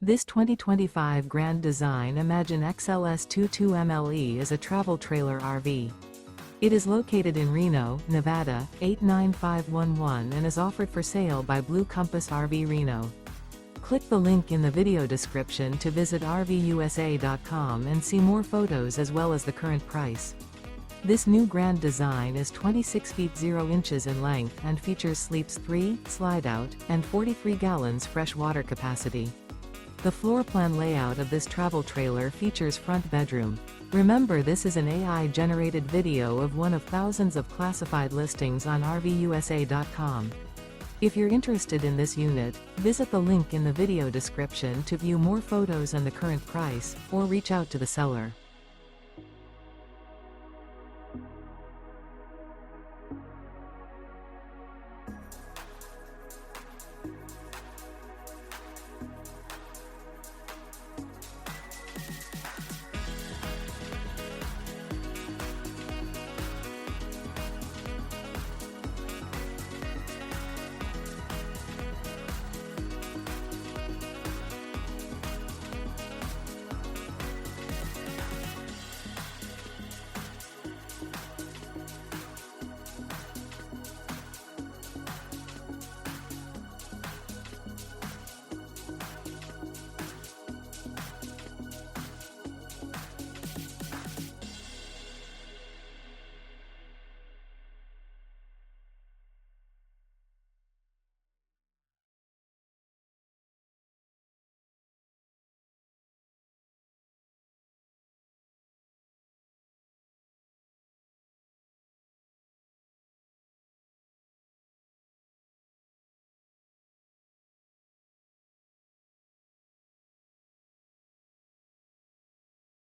This 2025 Grand Design Imagine XLS 22MLE is a travel trailer RV. It is located in Reno, Nevada, 89511 and is offered for sale by Blue Compass RV Reno. Click the link in the video description to visit RVUSA.com and see more photos as well as the current price. This new Grand Design is 26 feet 0 inches in length and features sleeps 3, Slideout, and 43 gallons fresh water capacity. The floor plan layout of this travel trailer features front bedroom. Remember, this is an AI-generated video of one of thousands of classified listings on RVUSA.com. If you're interested in this unit, visit the link in the video description to view more photos and the current price, or reach out to the seller.